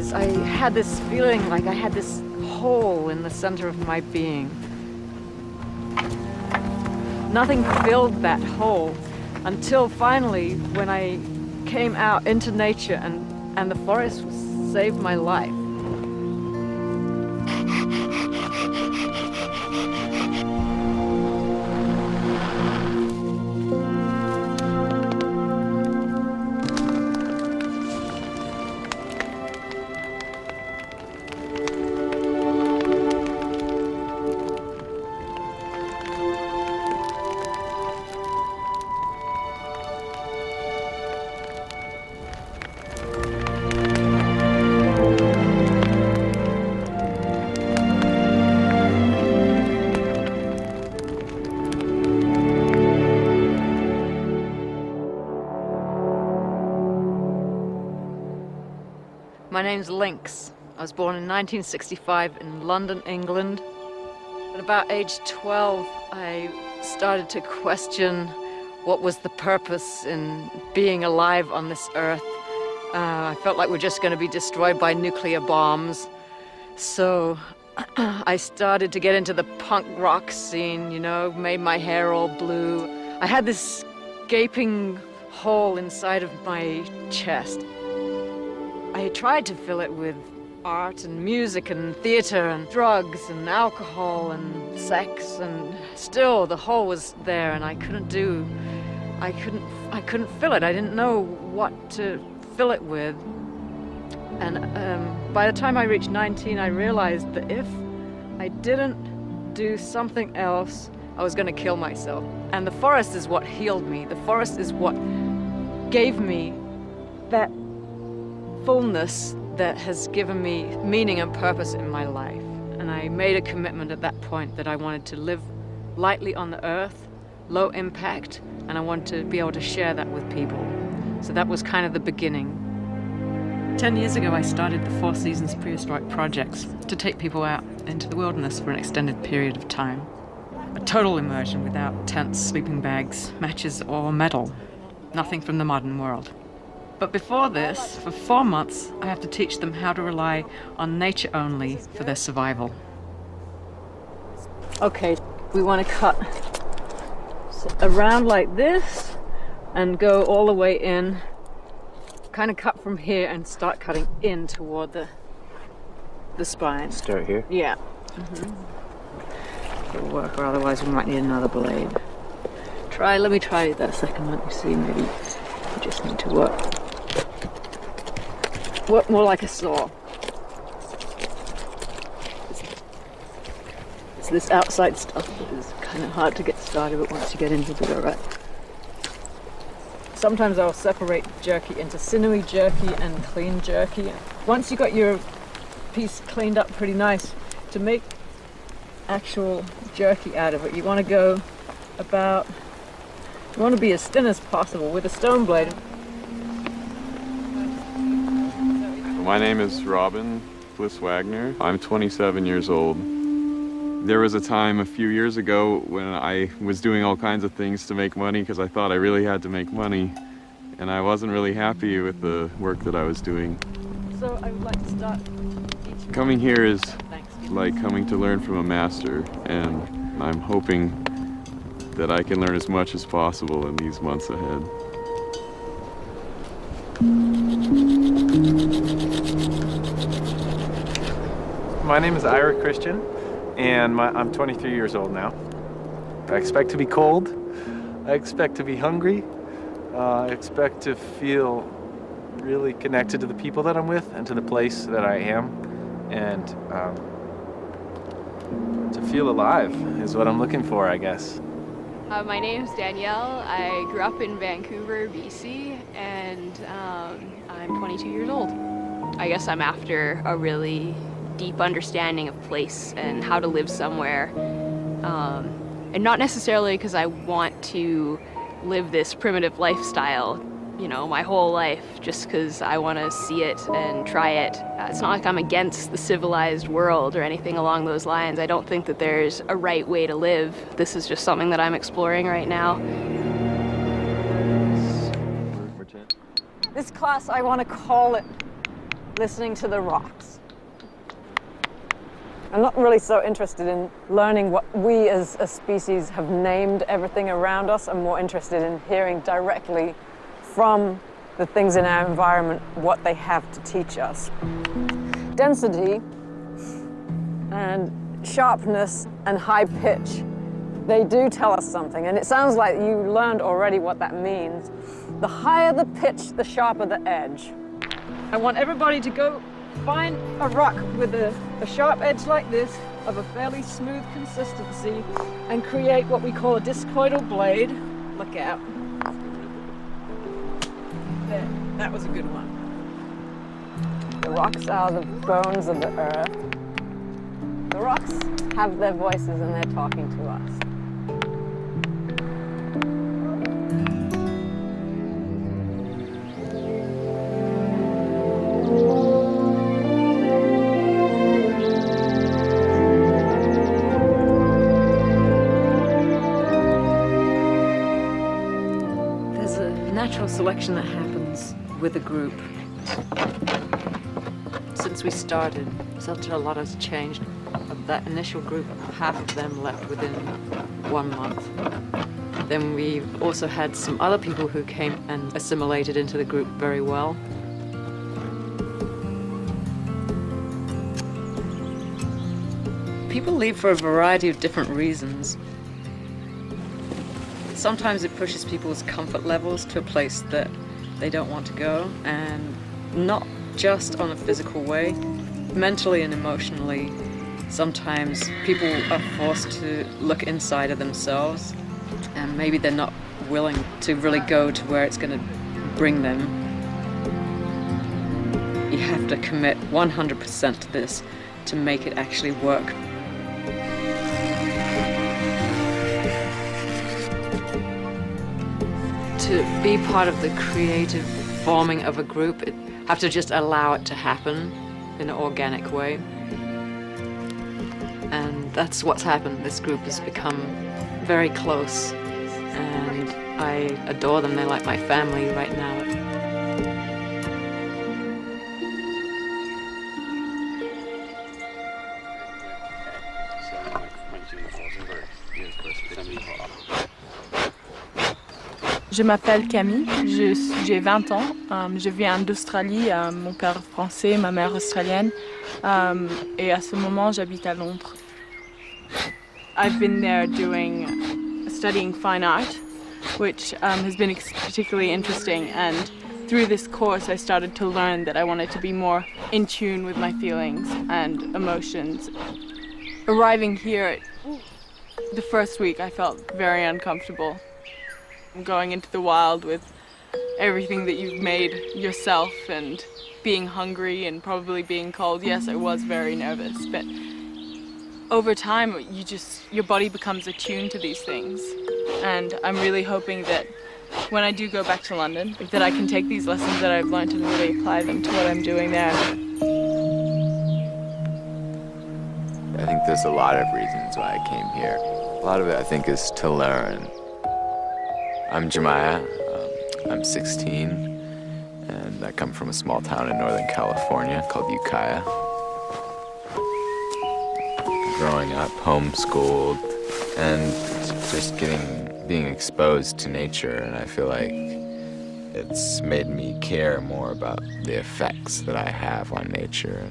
realized I had this feeling like I had this hole in the center of my being. Nothing filled that hole until finally when I came out into nature and the forest saved my life. My name's Lynx. I was born in 1965 in London, England. At about age 12, I started to question what was the purpose in being alive on this earth. I felt like we're just going to be destroyed by nuclear bombs. So I started to get into the punk rock scene, you know, made my hair all blue. I had this gaping hole inside of my chest. I tried to fill it with art and music and theater and drugs and alcohol and sex, and still the hole was there and I couldn't fill it. I didn't know what to fill it with. And by the time I reached 19, I realized that if I didn't do something else, I was going to kill myself. And the forest is what healed me. The forest is what gave me that fullness that has given me meaning and purpose in my life. And I made a commitment at that point that I wanted to live lightly on the earth, low impact, and I wanted to be able to share that with people. So that was kind of the beginning. 10 years ago, I started the Four Seasons Prehistoric Projects to take people out into the wilderness for an extended period of time. A total immersion without tents, sleeping bags, matches, or metal. Nothing from the modern world. But before this, for 4 months, I have to teach them how to rely on nature only for their survival. Okay, we want to cut around like this and go all the way in. Kind of cut from here and start cutting in toward the spine. Start here? Yeah. It'll work, or otherwise we might need another blade. Let me try that second one. You see, maybe you just need to work more like a saw. It's this outside stuff that is kind of hard to get started, but once you get into it, all right. Sometimes I'll separate jerky into sinewy jerky and clean jerky. Once you got your piece cleaned up pretty nice, to make actual jerky out of it, you want to go about, you want to be as thin as possible with a stone blade. My name is Robin Bliss Wagner. I'm 27 years old. There was a time a few years ago when I was doing all kinds of things to make money because I thought I really had to make money, and I wasn't really happy with the work that I was doing. So I would like to start. Coming here is like coming to learn from a master, and I'm hoping that I can learn as much as possible in these months ahead. My name is Ira Christian, and I'm 23 years old now. I expect to be cold. I expect to be hungry. I expect to feel really connected to the people that I'm with and to the place that I am. And to feel alive is what I'm looking for, I guess. My name's Danielle. I grew up in Vancouver, BC, and I'm 22 years old. I guess I'm after a really deep understanding of place and how to live somewhere. And not necessarily because I want to live this primitive lifestyle, you know, my whole life, just because I want to see it and try it. It's not like I'm against the civilized world or anything along those lines. I don't think that there's a right way to live. This is just something that I'm exploring right now. This class, I want to call it listening to the rocks. I'm not really so interested in learning what we as a species have named everything around us. I'm more interested in hearing directly from the things in our environment what they have to teach us. Density and sharpness and high pitch, they do tell us something, and it sounds like you learned already what that means. The higher the pitch, the sharper the edge. I want everybody to go find a rock with a sharp edge like this, of a fairly smooth consistency, and create what we call a discoidal blade. Look out. There, that was a good one. The rocks are the bones of the earth. The rocks have their voices and they're talking to us. There's a natural selection that happens with a group. Since we started, such a lot has changed. Of that initial group, half of them left within 1 month. Then we also had some other people who came and assimilated into the group very well. People leave for a variety of different reasons. Sometimes it pushes people's comfort levels to a place that they don't want to go, and not just on a physical way, mentally and emotionally. Sometimes people are forced to look inside of themselves, and maybe they're not willing to really go to where it's going to bring them. You have to commit 100% to this to make it actually work. To be part of the creative forming of a group, you have to just allow it to happen in an organic way. And that's what's happened. This group has become very close, and I adore them. They're like my family right now. Je m'appelle Camille, j'ai 20 ans, je viens d'Australie, mon père est français, ma mère australienne, et à ce moment j'habite à Londres. I've been there studying fine art, which has been particularly interesting, and through this course I started to learn that I wanted to be more in tune with my feelings and emotions. Arriving here, the first week I felt very uncomfortable. Going into the wild with everything that you've made yourself and being hungry and probably being cold. Yes, I was very nervous, but over time your body becomes attuned to these things. And I'm really hoping that when I do go back to London, that I can take these lessons that I've learned and really apply them to what I'm doing there. I think there's a lot of reasons why I came here. A lot of it, I think, is to learn. I'm Jemiah, I'm 16, and I come from a small town in Northern California called Ukiah. Growing up, homeschooled, and just being exposed to nature, and I feel like it's made me care more about the effects that I have on nature.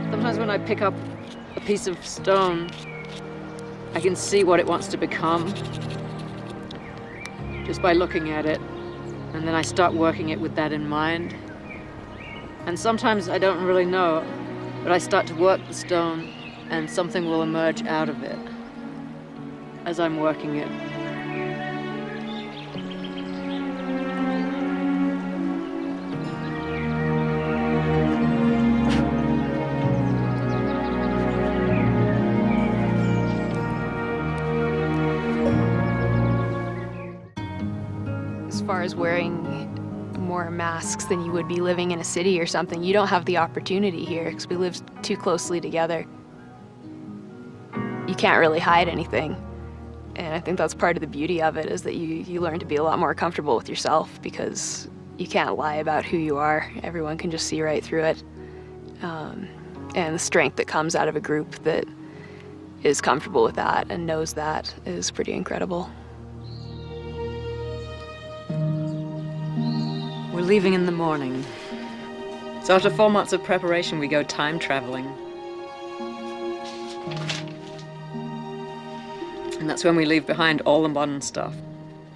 Sometimes when I pick up a piece of stone, I can see what it wants to become just by looking at it, and then I start working it with that in mind. And sometimes I don't really know, but I start to work the stone and something will emerge out of it as I'm working it. As far as wearing more masks than you would be living in a city or something, you don't have the opportunity here because we live too closely together. You can't really hide anything. And I think that's part of the beauty of it, is that you learn to be a lot more comfortable with yourself, because you can't lie about who you are. Everyone can just see right through it. And the strength that comes out of a group that is comfortable with that and knows that is pretty incredible. We're leaving in the morning. So after 4 months of preparation, we go time traveling. And that's when we leave behind all the modern stuff.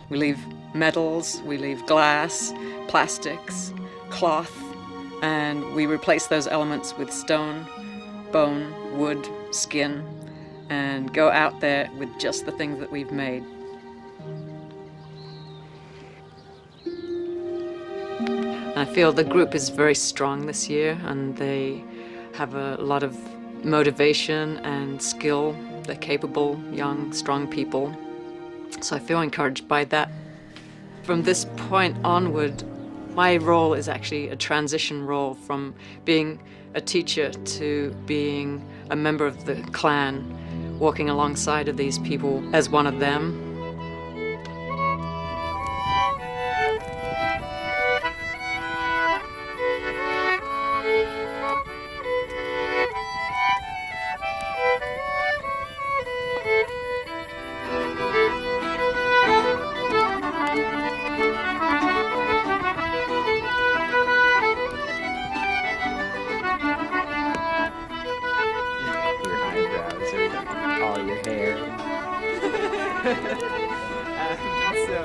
We leave metals, we leave glass, plastics, cloth, and we replace those elements with stone, bone, wood, skin, and go out there with just the things that we've made. I feel the group is very strong this year, and they have a lot of motivation and skill. They're capable, young, strong people. So I feel encouraged by that. From this point onward, my role is actually a transition role from being a teacher to being a member of the clan, walking alongside of these people as one of them. Your eyebrows or all your hair. So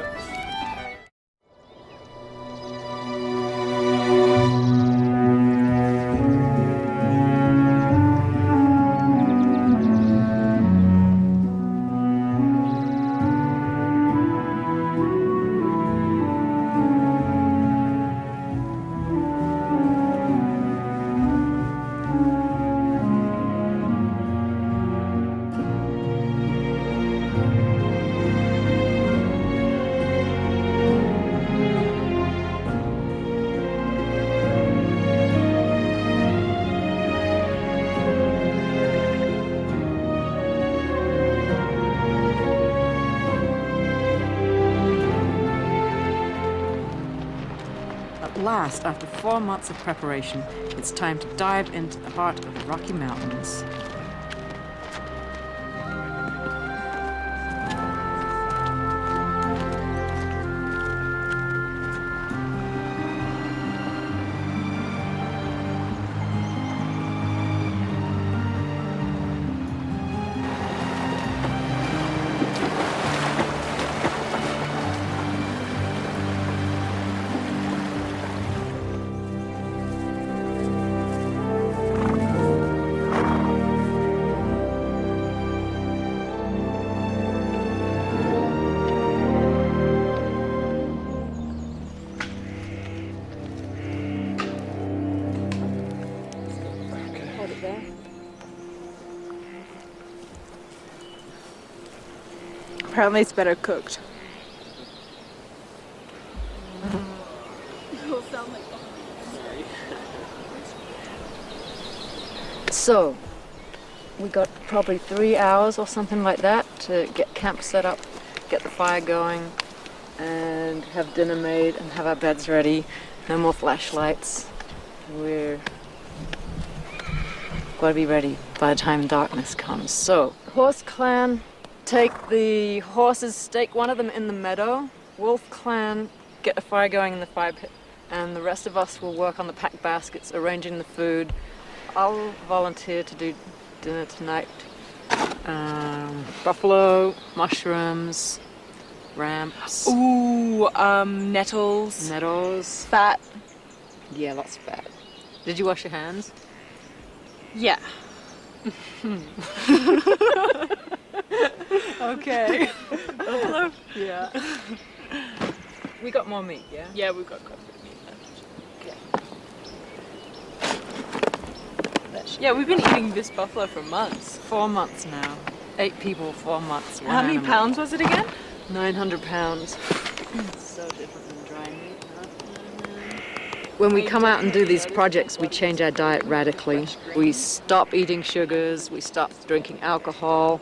At last, after 4 months of preparation, it's time to dive into the heart of the Rocky Mountains. Apparently it's better cooked. So, we got probably 3 hours or something like that to get camp set up, get the fire going, and have dinner made and have our beds ready. No more flashlights. We're gotta be ready by the time darkness comes. So, Horse Clan take the horses, stake one of them in the meadow. Wolf Clan get a fire going in the fire pit, and the rest of us will work on the packed baskets, arranging the food. I'll volunteer to do dinner tonight. Buffalo, mushrooms, ramps. Ooh, nettles. Nettles. Fat. Yeah, lots of fat. Did you wash your hands? Yeah. Okay. Yeah. We got more meat, yeah? Yeah, we've got quite a bit of meat. Yeah, we've been eating this buffalo for months. 4 months now. 8 people, 4 months. One How many animal. pounds was it again? 900 pounds. So different than dry meat. When we come out and do these projects, we change our diet radically. We stop eating sugars, we stop drinking alcohol,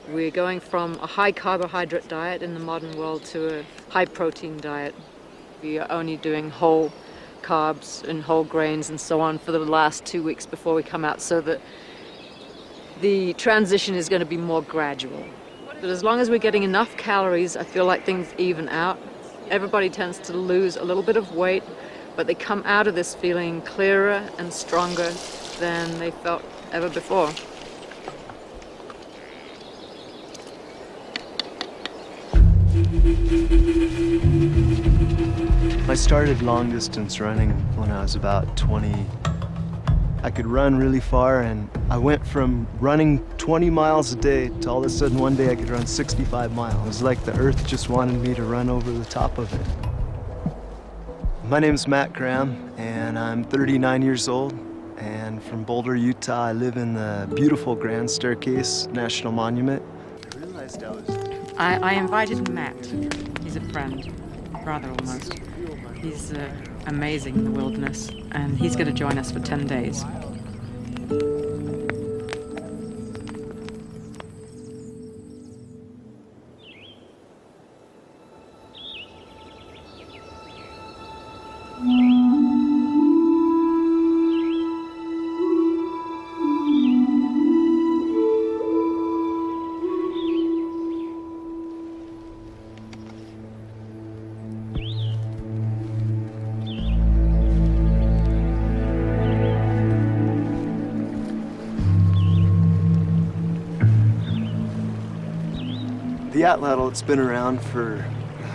We're going from a high carbohydrate diet in the modern world to a high protein diet. We are only doing whole carbs and whole grains and so on for the last 2 weeks before we come out, so that the transition is going to be more gradual. But as long as we're getting enough calories, I feel like things even out. Everybody tends to lose a little bit of weight, but they come out of this feeling clearer and stronger than they felt ever before. I started long distance running when I was about 20. I could run really far, and I went from running 20 miles a day to all of a sudden one day I could run 65 miles. It was like the earth just wanted me to run over the top of it. My name's Matt Graham, and I'm 39 years old, and from Boulder, Utah. I live in the beautiful Grand Staircase National Monument. I realized I invited Matt. He's a friend, brother almost. He's amazing in the wilderness, and he's going to join us for 10 days. The atlatl, it's been around for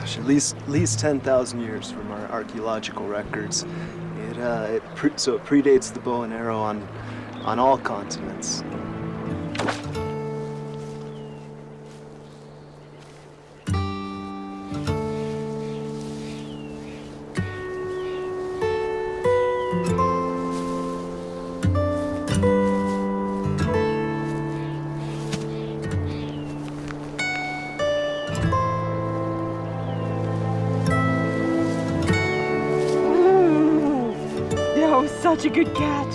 at least 10,000 years from our archaeological records. So it predates the bow and arrow on all continents. Such a good catch.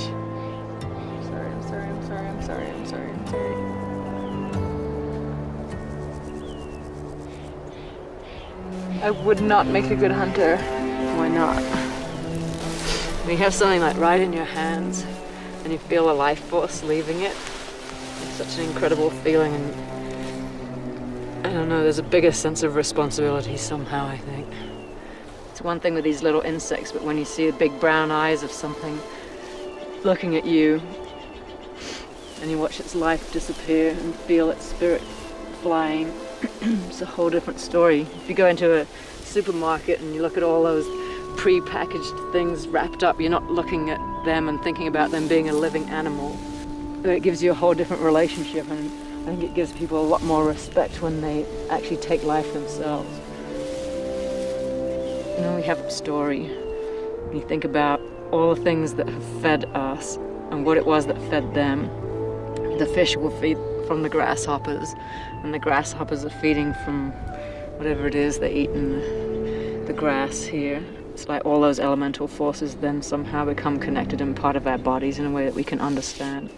I'm sorry. I would not make a good hunter. Why not? When you have something like right in your hands and you feel a life force leaving it, it's such an incredible feeling, and I don't know, there's a bigger sense of responsibility somehow, I think. It's one thing with these little insects, but when you see the big brown eyes of something looking at you and you watch its life disappear and feel its spirit flying, it's a whole different story. If you go into a supermarket and you look at all those pre-packaged things wrapped up, you're not looking at them and thinking about them being a living animal. It gives you a whole different relationship, and I think it gives people a lot more respect when they actually take life themselves. You know, we have a story. When you think about all the things that have fed us and what it was that fed them. The fish will feed from the grasshoppers, and the grasshoppers are feeding from whatever it is they eat in the grass here. It's like all those elemental forces then somehow become connected and part of our bodies in a way that we can understand.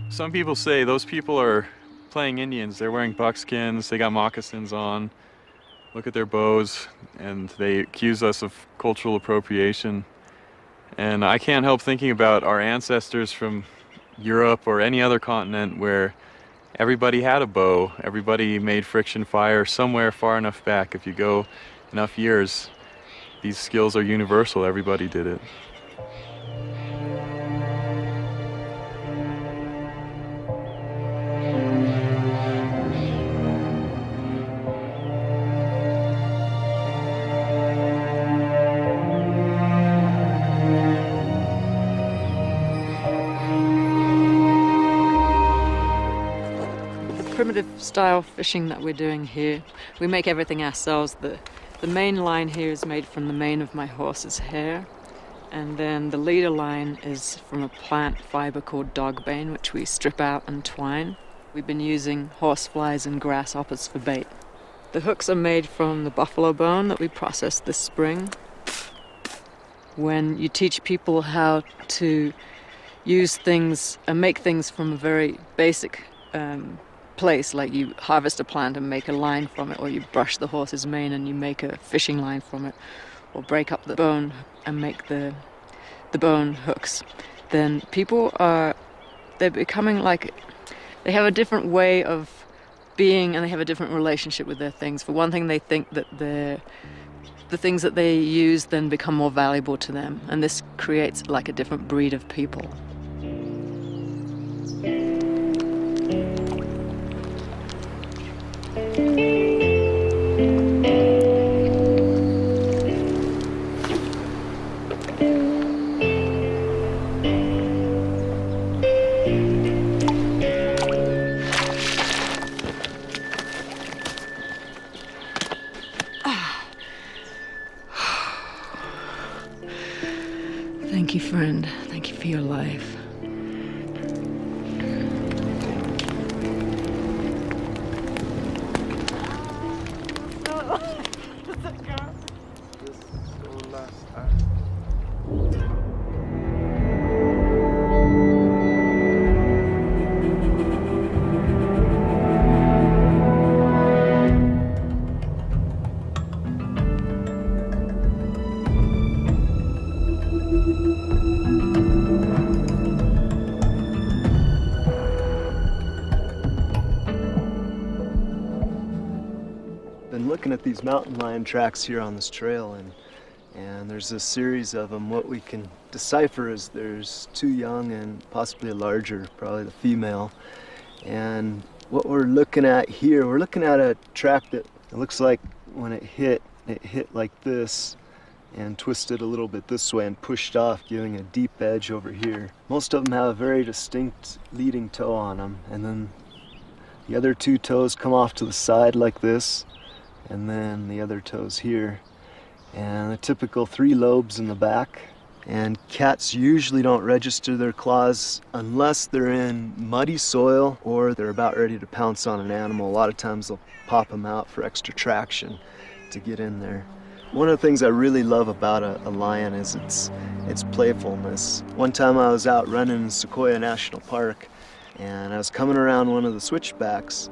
Some people say those people are playing Indians. They're wearing buckskins, they got moccasins on, look at their bows, and they accuse us of cultural appropriation. And I can't help thinking about our ancestors from Europe or any other continent where everybody had a bow, everybody made friction fire somewhere far enough back. If you go enough years, these skills are universal, everybody did it. Primitive style fishing that we're doing here, we make everything ourselves. The main line here is made from the mane of my horse's hair, And then the leader line is from a plant fiber called dogbane, which we strip out and twine. We've been using horseflies and grasshoppers for bait. The hooks are made from the buffalo bone that we processed this spring. When you teach people how to use things and make things from a very basic place, like you harvest a plant and make a line from it, or you brush the horse's mane and you make a fishing line from it, or break up the bone and make the bone hooks, then they're becoming like, they have a different way of being and they have a different relationship with their things. For one thing, they think that the things that they use then become more valuable to them, and this creates like a different breed of people. Thank you, friend. Thank you for your life. Been looking at these mountain lion tracks here on this trail, and there's a series of them. What we can decipher is there's two young and possibly a larger, probably the female. And what we're looking at here, we're looking at a track that it looks like when it hit like this and twisted a little bit this way and pushed off, giving a deep edge over here. Most of them have a very distinct leading toe on them, and then the other two toes come off to the side like this, and then the other toes here, and the typical 3 lobes in the back. And cats usually don't register their claws unless they're in muddy soil or they're about ready to pounce on an animal. A lot of times they'll pop them out for extra traction to get in there. One of the things I really love about a lion is its playfulness. One time I was out running in Sequoia National Park, and I was coming around one of the switchbacks,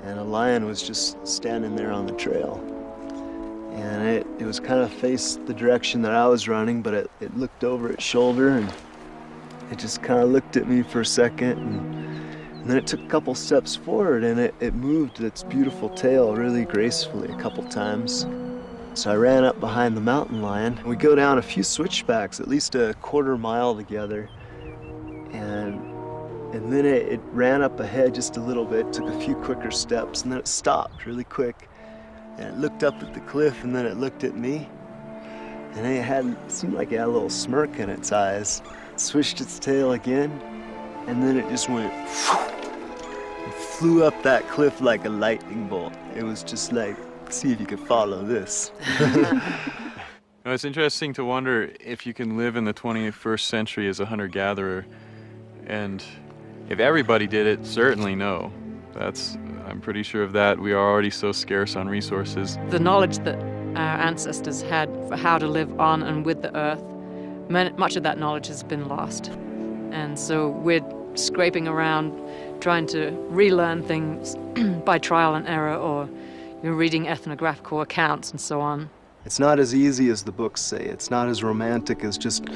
and a lion was just standing there on the trail. And it was kind of faced the direction that I was running, but it looked over its shoulder, and it just kind of looked at me for a second, and then it took a couple steps forward, and it moved its beautiful tail really gracefully a couple times. So I ran up behind the mountain lion. We go down a few switchbacks, at least a quarter mile together, and then it ran up ahead just a little bit, took a few quicker steps, and then it stopped really quick. And it looked up at the cliff, and then it looked at me. And it seemed like it had a little smirk in its eyes. It swished its tail again, and then it just went and flew up that cliff like a lightning bolt. It was just like, see if you could follow this. It's interesting to wonder if you can live in the 21st century as a hunter-gatherer, and if everybody did it, certainly no. I'm pretty sure of that. We are already so scarce on resources. The knowledge that our ancestors had for how to live on and with the earth, much of that knowledge has been lost. And so we're scraping around trying to relearn things by trial and error, or reading ethnographical accounts and so on. It's not as easy as the books say. It's not as romantic as just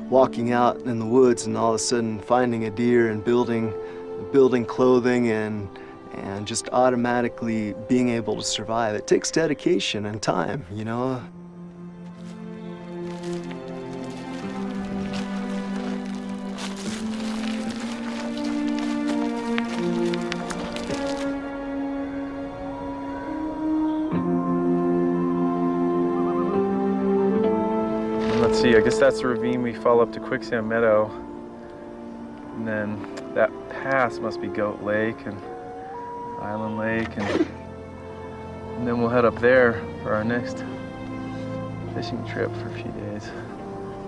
walking out in the woods and all of a sudden finding a deer and building clothing and just automatically being able to survive. It takes dedication and time, you know? Let's see, I guess that's the ravine we fall up to Quicksand Meadow. And then that pass must be Goat Lake and Island Lake, and then we'll head up there for our next fishing trip for a few days.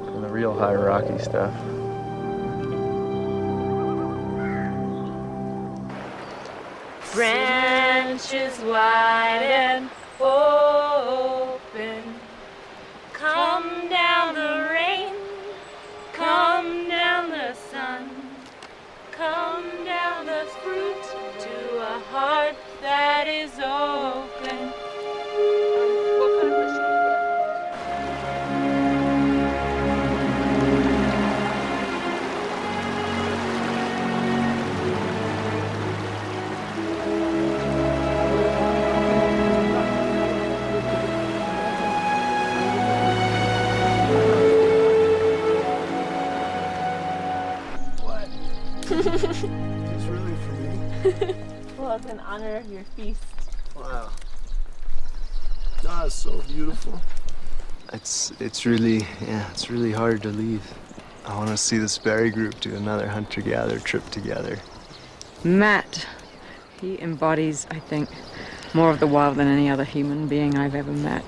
Go and the real high rocky stuff. Branches wide and open, come down the rain, come down the sun, come down the fruit to a heart that is open. It's really for me. Well, it's in honor of your feast. Wow. Oh, it's so beautiful. It's really hard to leave. I want to see this berry group do another hunter-gatherer trip together. Matt, he embodies, I think, more of the wild than any other human being I've ever met.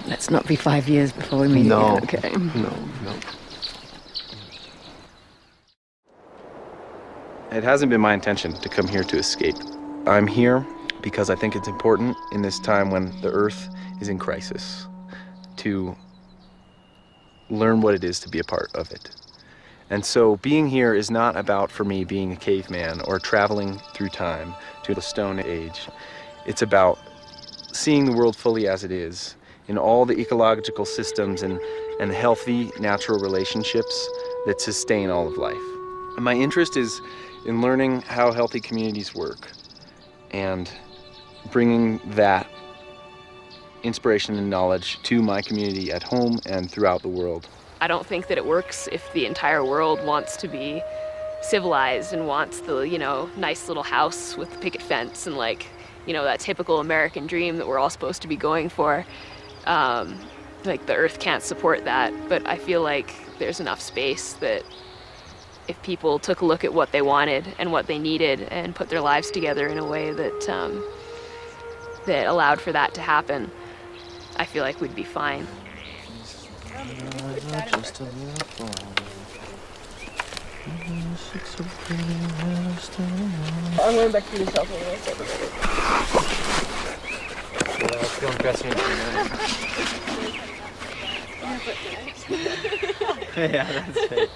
Let's not be 5 years before we meet No. again, okay? No. It hasn't been my intention to come here to escape. I'm here because I think it's important in this time when the Earth is in crisis to learn what it is to be a part of it. And so being here is not about, for me, being a caveman or traveling through time to the Stone Age. It's about seeing the world fully as it is, in all the ecological systems and healthy natural relationships that sustain all of life. And my interest is in learning how healthy communities work and bringing that inspiration and knowledge to my community at home and throughout the world. I don't think that it works if the entire world wants to be civilized and wants the, nice little house with the picket fence and that typical American dream that we're all supposed to be going for. The Earth can't support that, but I feel like there's enough space that if people took a look at what they wanted and what they needed and put their lives together in a way that that allowed for that to happen, I feel like we'd be fine. I'm going back to the shelter. Don't press me. Yeah, that's it.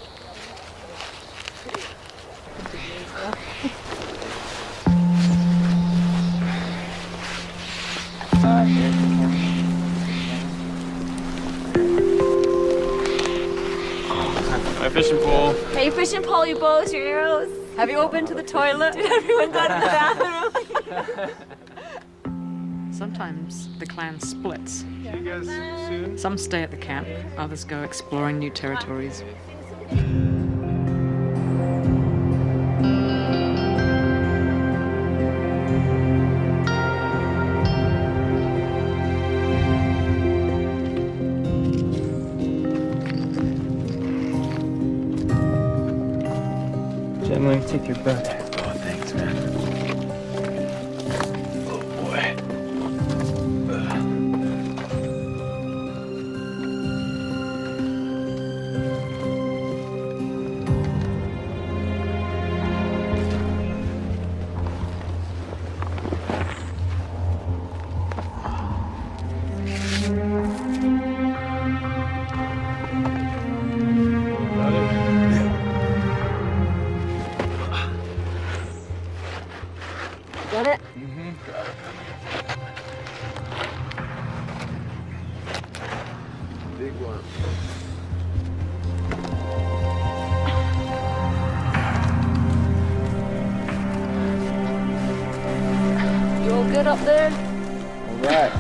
My fishing pole. Hey, fishing pole, your bows, your arrows. Have you all been to the toilet? Did everyone go to the bathroom? Sometimes the clan splits. See you guys soon. Some stay at the camp, others go exploring new territories. Jen, let me take your boat. Oh, thanks, man. Oh, boy. Got it? Big one. You all good up there? All right.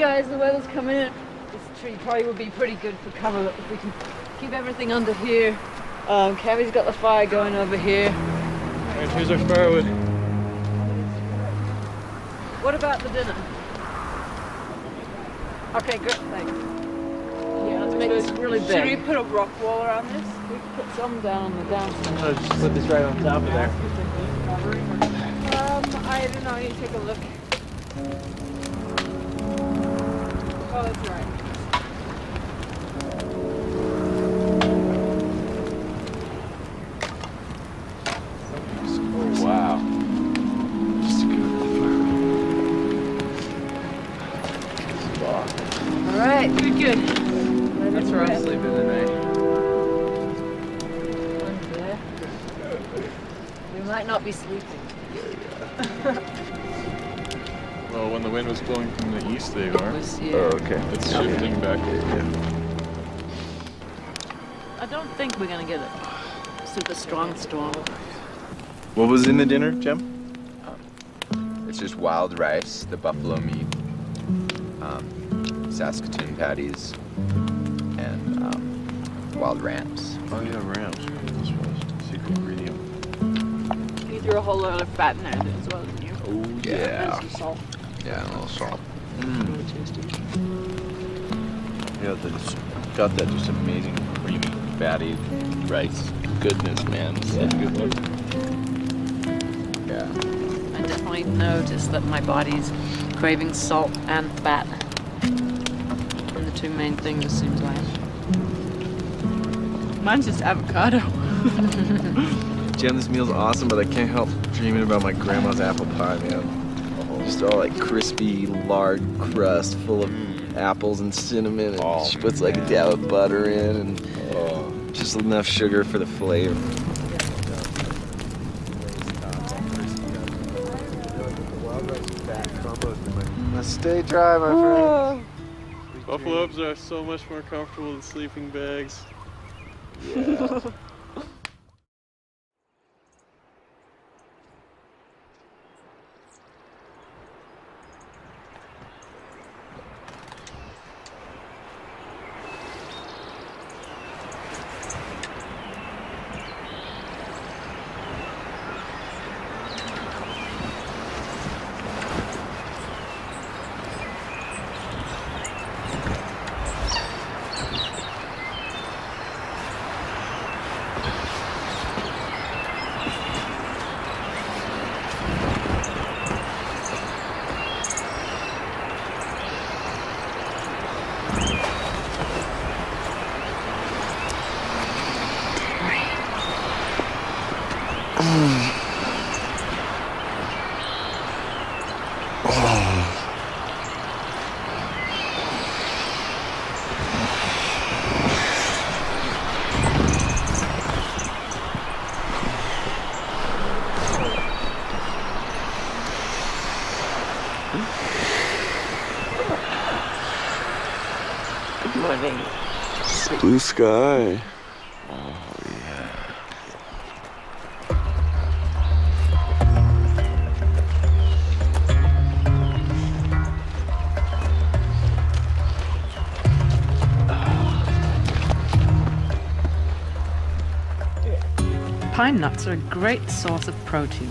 guys, the weather's coming in. This tree probably would be pretty good for cover if we can keep everything under here. Kevy's got the fire going over here. Alright, here's our firewood. What about the dinner? Okay, good, thanks. Yeah, let's make this really big. Should we put a rock wall around this? We can put some down on the downside. I'll just put this right on top of there. I don't know, I need to take a look. Oh, that's right. Oh, wow. Just to go to the fire. All right, good. That's where I'm sleeping tonight. One's there. We might not be sleeping. Well, when the wind was blowing from the east, they are. Yeah. okay. It's shifting back over. I don't think we're gonna get a super strong storm. What was in the dinner, Jim? It's just wild rice, the buffalo meat, Saskatoon patties, and wild rams. Oh yeah, rams. This was secret ingredient. You threw a whole lot of fat in there as well, didn't you? Oh yeah. And some salt. Yeah, and a little salt. Really tasty. Yeah, that's got that just amazing creamy, fatty rice goodness, man. It's such a good one. Yeah. I definitely noticed that my body's craving salt and fat. And the two main things, it seems like. Mine's just avocado. Jim, this meal's awesome, but I can't help dreaming about my grandma's apple pie, man. Just all like crispy, lard crust full of apples and cinnamon, and she puts like a dab of butter in, and just enough sugar for the flavor. Now stay dry, my friend. Buffaloes are so much more comfortable than sleeping bags. Yeah. Blue sky. Oh yeah. Pine nuts are a great source of protein.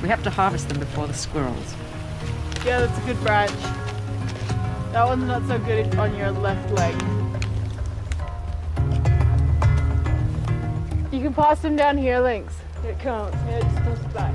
We have to harvest them before the squirrels. Yeah, that's a good branch. That one's not so good on your left leg. You can pass them down here, Lynx. Here it comes. Yeah, it just comes back.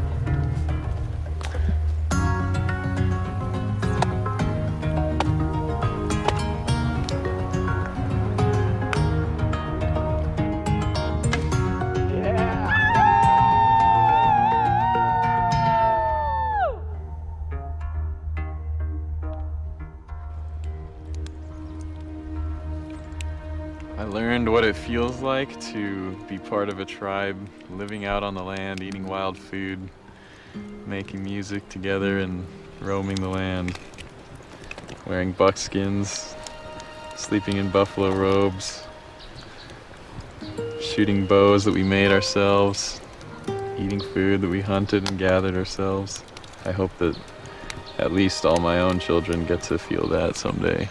I learned what it feels like to be part of a tribe, living out on the land, eating wild food, making music together and roaming the land, wearing buckskins, sleeping in buffalo robes, shooting bows that we made ourselves, eating food that we hunted and gathered ourselves. I hope that at least all my own children get to feel that someday.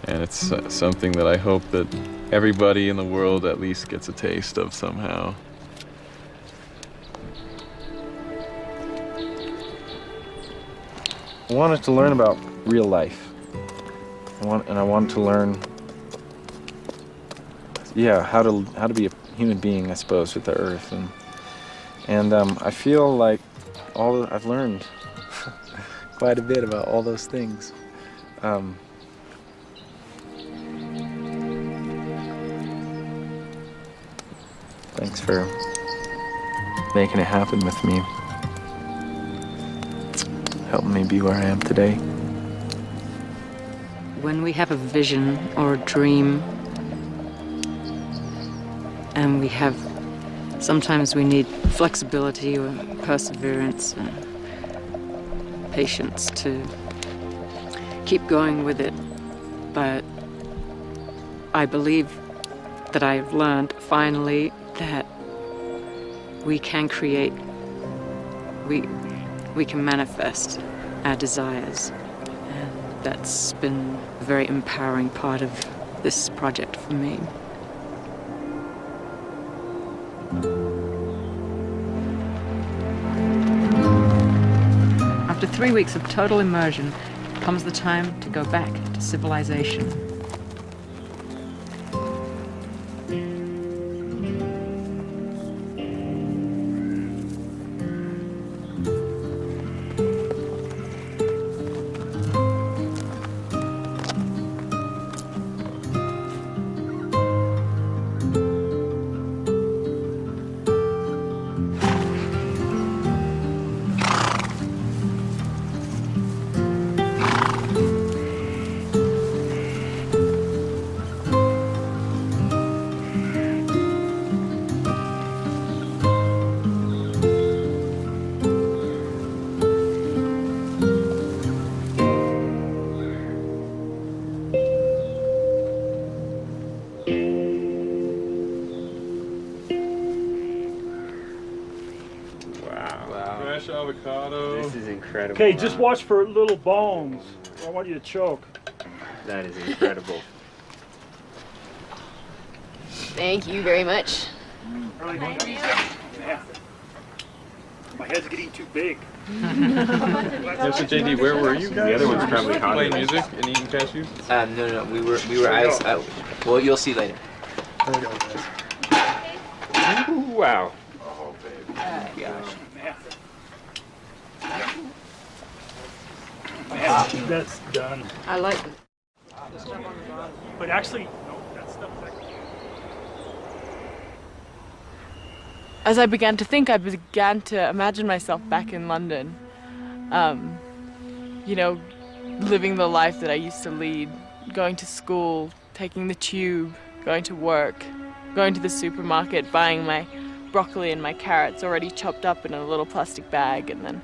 And it's something that I hope that everybody in the world at least gets a taste of somehow. I wanted to learn about real life. I wanted to learn, yeah, how to be a human being, I suppose, with the earth, and I feel like I've learned quite a bit about all those things. Thanks for making it happen with me, helping me be where I am today. When we have a vision or a dream, and sometimes we need flexibility or perseverance and patience to keep going with it. But I believe that I've learned finally that we can create, we can manifest our desires. And that's been a very empowering part of this project for me. After 3 weeks of total immersion comes the time to go back to civilization. Fresh avocado. This is incredible. Okay, just watch for little bones. I don't want you to choke. That is incredible. Thank you very much. Yeah. My head's getting too big. So JD, where were you guys? The other one's probably hotter. Playing music and eating cashews? No, we were. Well, you'll see later. Ooh, wow. Oh, babe. Gosh. That's done. I like it. But actually, no, that stuff is actually... As I began to think, I began to imagine myself back in London. You know, living the life that I used to lead, going to school, taking the tube, going to work, going to the supermarket, buying my broccoli and my carrots already chopped up in a little plastic bag, and then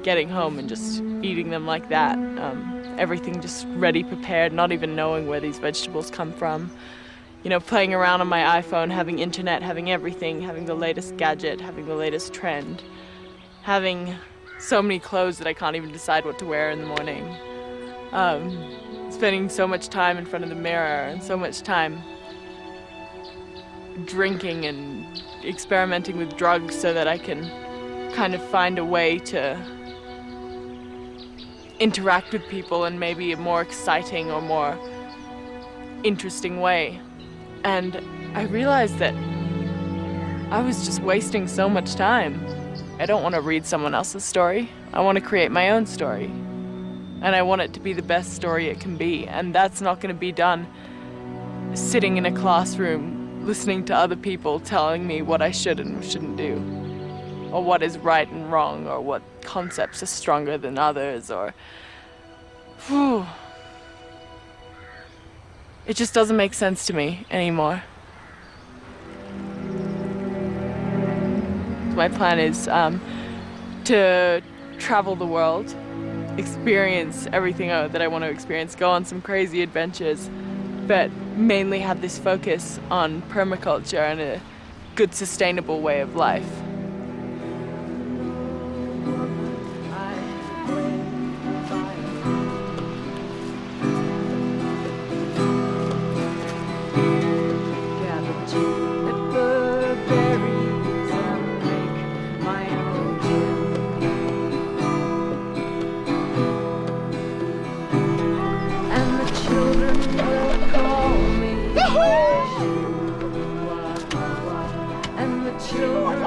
getting home and just eating them like that. Everything just ready, prepared, not even knowing where these vegetables come from. You know, playing around on my iPhone, having internet, having everything, having the latest gadget, having the latest trend, having so many clothes that I can't even decide what to wear in the morning. Spending so much time in front of the mirror and so much time drinking and experimenting with drugs so that I can kind of find a way to interact with people in maybe a more exciting or more interesting way. And I realized that I was just wasting so much time. I don't want to read someone else's story. I want to create my own story. And I want it to be the best story it can be. And that's not going to be done sitting in a classroom, listening to other people telling me what I should and shouldn't do, or what is right and wrong, or what concepts are stronger than others, or... Whew. It just doesn't make sense to me anymore. My plan is to travel the world, experience everything that I want to experience, go on some crazy adventures, but mainly have this focus on permaculture and a good, sustainable way of life.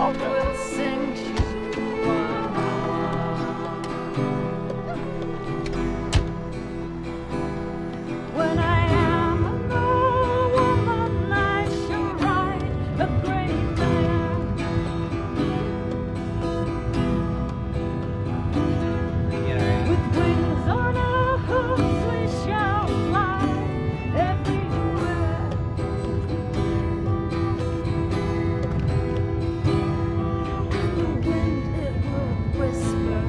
all will sing Shua. When I am an old woman, I shall ride a gray mare. With wings on our hooves, we shall fly everywhere. And the wind, it will whisper,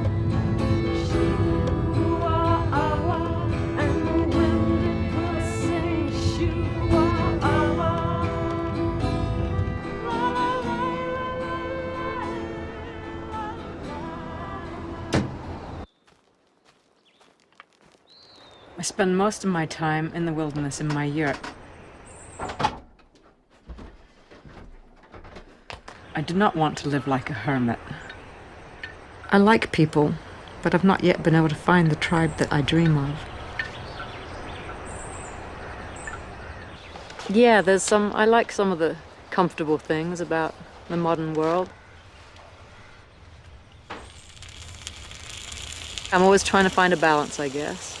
Shua-awa. And the wind, it will sing, Shua-awa. La, la, la, la, la, la. I spend most of my time in the wilderness in my yurt. I do not want to live like a hermit. I like people, but I've not yet been able to find the tribe that I dream of. Yeah, I like some of the comfortable things about the modern world. I'm always trying to find a balance, I guess.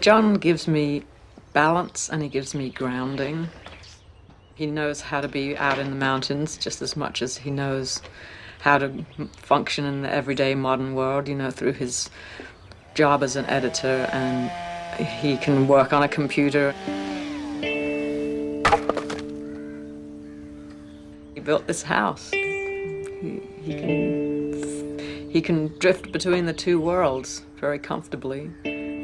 John gives me balance and he gives me grounding. He knows how to be out in the mountains just as much as he knows how to function in the everyday modern world, you know, through his job as an editor, and he can work on a computer. He built this house. He can drift between the two worlds very comfortably.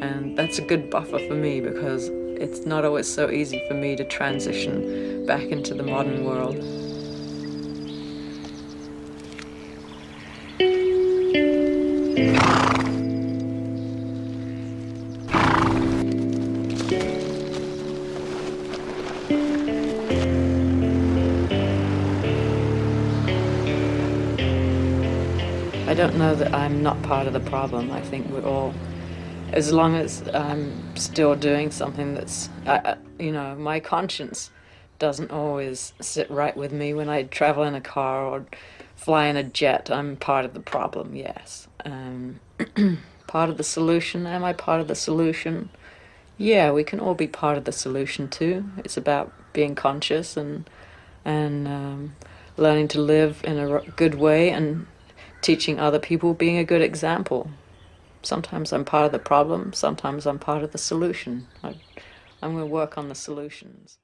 And that's a good buffer for me because it's not always so easy for me to transition back into the modern world. I don't know that I'm not part of the problem. I think we're all, as long as I'm still doing something that's, you know, my conscience doesn't always sit right with me when I travel in a car or fly in a jet. I'm part of the problem, yes. Part of the solution, am I part of the solution? Yeah, we can all be part of the solution too. It's about being conscious and learning to live in a good way and teaching other people, being a good example. Sometimes I'm part of the problem, sometimes I'm part of the solution. I'm going to work on the solutions.